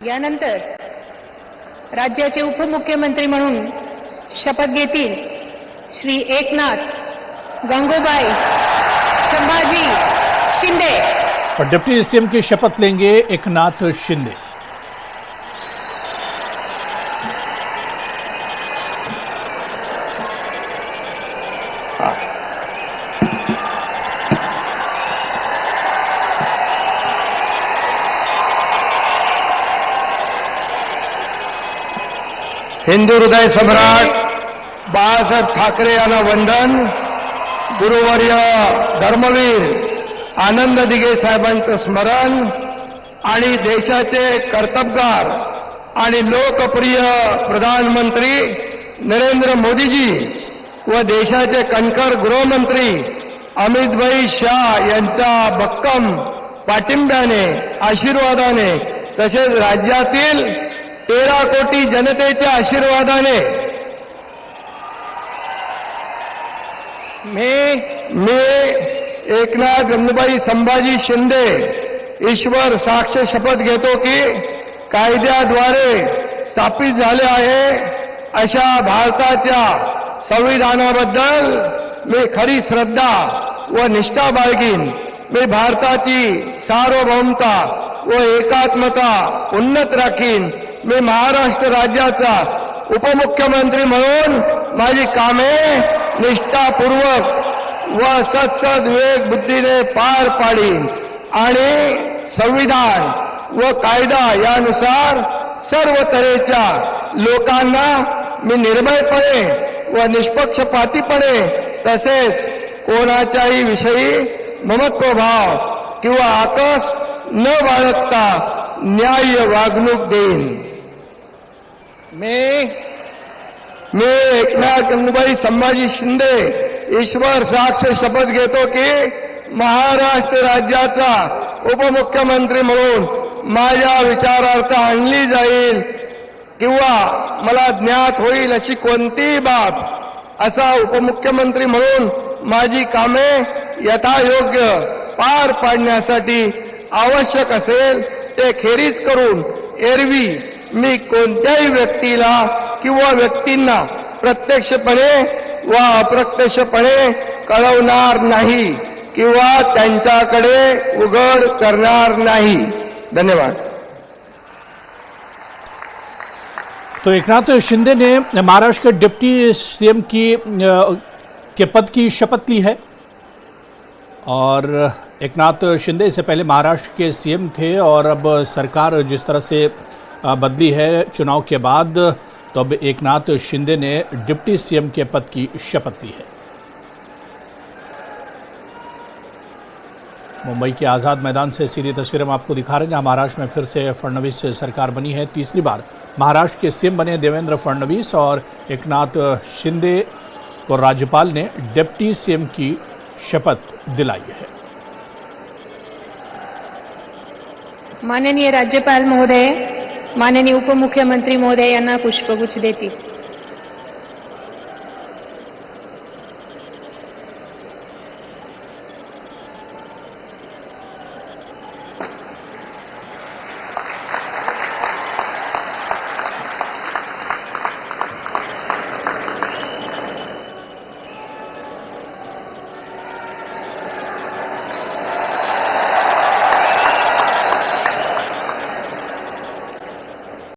यानंतर राज्याचे उपमुख्यमंत्री म्हणून शपथ घेतील श्री एकनाथ गंगूबाई संभाजी शिंदे। और डिप्टी सीएम की शपथ लेंगे एकनाथ शिंदे। हिंदू हृदय सम्राट बाळासाहेब ठाकरे यांना वंदन। गुरुवर्य धर्मवीर आनंद दिघे साहेबांचं स्मरण आणि देशाचे कर्तबगार आणि लोकप्रिय प्रधानमंत्री नरेंद्र मोदीजी व देशाचे कणखर गृहमंत्री अमितभाई शाह यांच्या भक्कम पाठिंब्याने आशीर्वादाने तसेच राज्यातील 13 कोटी जनतेच्या आशीर्वादाने मी एकनाथ गंगूबाई संभाजी शिंदे ईश्वर साक्ष शपथ घेतो की कायद्याद्वारे स्थापित झाले आहे अशा भारताच्या संविधानाबद्दल मी खरी श्रद्धा व निष्ठा बाळगीन। मी भारताची सार्वभौमता व एकात्मता उन्नत राखीन। मी महाराष्ट्र राज्याचा उपमुख्यमंत्री म्हणून माझी कामे निष्ठापूर्वक व सत्सद विवेक बुद्धीने पार पाडीन आणि संविधान व कायदा यानुसार सर्व तऱ्हेच्या लोकांना मी निर्भयपणे व निष्पक्षपातीपणे तसेच कोणाच्याही विषयी ममत्वभाव किंवा आकस न बाळगता न्याय्य वागणूक देईन। मी एकनाथ गंगूबाई संभाजी शिंदे ईश्वर साक्ष शपथ घेतो की महाराष्ट्र राज्याचा उपमुख्यमंत्री म्हणून माझ्या विचारार्थ आणली जाईल किंवा मला ज्ञात होईल अशी कोणतीही बाब असा उपमुख्यमंत्री म्हणून माझी कामे यथायोग्य पार पाडण्यासाठी आवश्यक असेल ते खेरीज करून एरवी मी कोणत्याही व्यक्तीला किंवा व्यक्तींना प्रत्यक्षपणे व अप्रत्यक्षपणे कळवणार नाही किंवा त्यांच्याकडे उघड करणार नहीं। धन्यवाद। तो एकनाथ शिंदे ने महाराष्ट्र के डिप्टी सीएम के पद की शपथ ली है और एकनाथ शिंदे इससे पहले महाराष्ट्र के सीएम थे और अब सरकार जिस तरह से बदली है चुनाव के बाद, तो अब एकनाथ शिंदे ने डिप्टी सीएम के पद की शपथ ली है। मुंबई के आज़ाद मैदान से सीधी तस्वीरें हम आपको दिखा रहे हैं, जहां महाराष्ट्र में फिर से फडणवीस सरकार बनी है। तीसरी बार महाराष्ट्र के सीएम बने देवेंद्र फडणवीस और एकनाथ शिंदे को राज्यपाल ने डिप्टी सीएम की शपथ दिलाई है। माननीय राज्यपाल महोदय, माननीय उपमुख्यमंत्री महोदय यांना पुष्पगुच्छ देतील।